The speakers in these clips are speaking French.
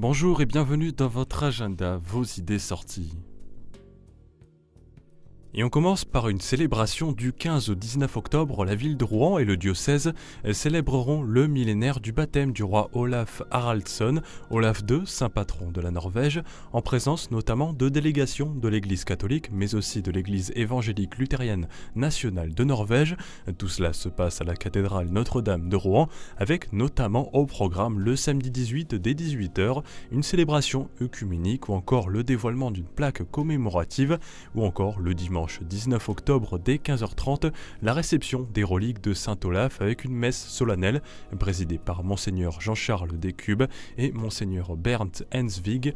Bonjour et bienvenue dans votre agenda, vos idées sorties. Et on commence par une célébration du 15 au 19 octobre. La ville de Rouen et le diocèse célébreront le millénaire du baptême du roi Olaf Haraldsson, Olaf II, saint patron de la Norvège, en présence notamment de délégations de l'église catholique, mais aussi de l'église évangélique luthérienne nationale de Norvège. Tout cela se passe à la cathédrale Notre-Dame de Rouen, avec notamment au programme le samedi 18 dès 18h, une célébration œcuménique ou encore le dévoilement d'une plaque commémorative, ou encore le dimanche 19 octobre dès 15h30, la réception des reliques de Saint Olaf avec une messe solennelle présidée par Monseigneur Jean-Charles Descubes et Monseigneur Bernd Hensvig.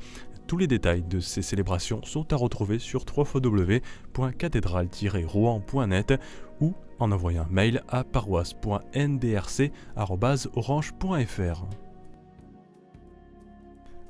Tous les détails de ces célébrations sont à retrouver sur www.cathédrale-rouen.net ou en envoyant un mail à paroisse.ndrc@orange.fr.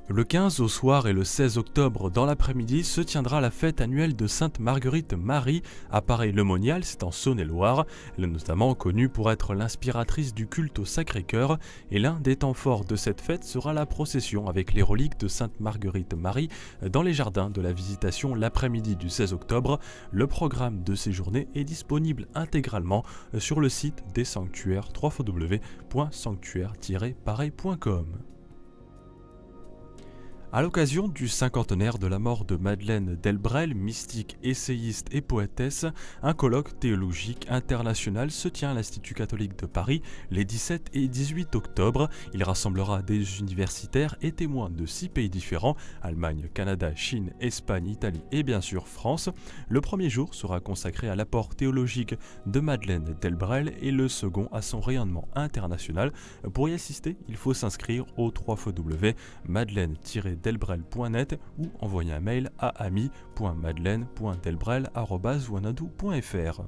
Le 15 au soir et le 16 octobre dans l'après-midi se tiendra la fête annuelle de Sainte Marguerite Marie à Paray-le-Monial, c'est en Saône-et-Loire. Elle est notamment connue pour être l'inspiratrice du culte au Sacré-Cœur et l'un des temps forts de cette fête sera la procession avec les reliques de Sainte Marguerite Marie dans les jardins de la Visitation l'après-midi du 16 octobre. Le programme de ces journées est disponible intégralement sur le site des sanctuaires www.sanctuaire-paray.com. À l'occasion du cinquantenaire de la mort de Madeleine Delbrel, mystique, essayiste et poétesse, un colloque théologique international se tient à l'Institut catholique de Paris les 17 et 18 octobre. Il rassemblera des universitaires et témoins de 6 pays différents, Allemagne, Canada, Chine, Espagne, Italie et bien sûr France. Le premier jour sera consacré à l'apport théologique de Madeleine Delbrel et le second à son rayonnement international. Pour y assister, il faut s'inscrire au www.madeleine-delbrel.net ou envoyer un mail à ami.madeleine.delbrel@wanadoo.fr.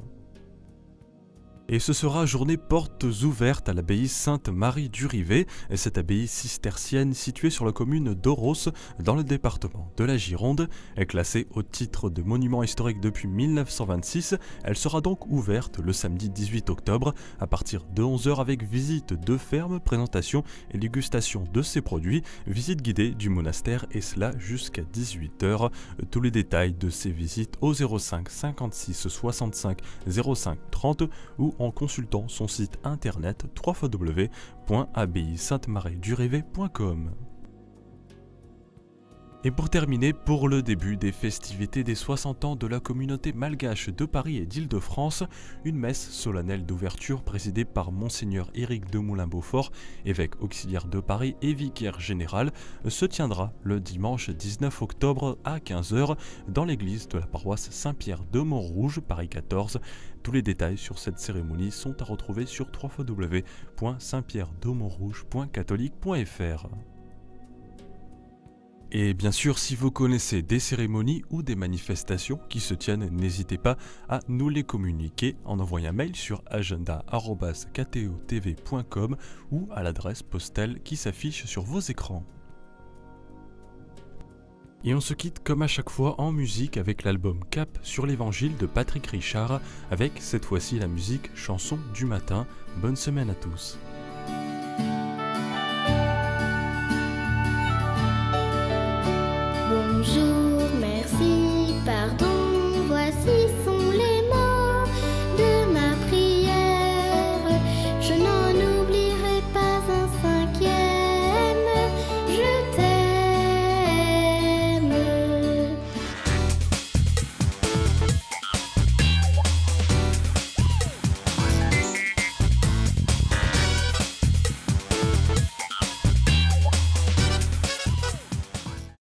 Et ce sera journée portes ouvertes à l'abbaye Sainte-Marie du Rivet, cette abbaye cistercienne située sur la commune d'Oros dans le département de la Gironde. Classée au titre de monument historique depuis 1926, elle sera donc ouverte le samedi 18 octobre à partir de 11h avec visite de ferme, présentation et dégustation de ses produits, visite guidée du monastère et cela jusqu'à 18h. Tous les détails de ces visites au 05 56 65 05 30 ou en consultant son site internet www.abbaye-sainte-marie-du-rivet.com. Et pour terminer, pour le début des festivités des 60 ans de la communauté malgache de Paris et d'Île-de-France, une messe solennelle d'ouverture présidée par Monseigneur Éric de Moulin-Beaufort, évêque auxiliaire de Paris et vicaire général, se tiendra le dimanche 19 octobre à 15h dans l'église de la paroisse Saint-Pierre de Montrouge, Paris 14. Tous les détails sur cette cérémonie sont à retrouver sur www.saintpierredemontrouge.catholique.fr. Et bien sûr, si vous connaissez des cérémonies ou des manifestations qui se tiennent, n'hésitez pas à nous les communiquer en envoyant un mail sur agenda@ktotv.com ou à l'adresse postale qui s'affiche sur vos écrans. Et on se quitte comme à chaque fois en musique avec l'album Cap sur l'évangile de Patrick Richard, avec cette fois-ci la musique Chanson du matin. Bonne semaine à tous.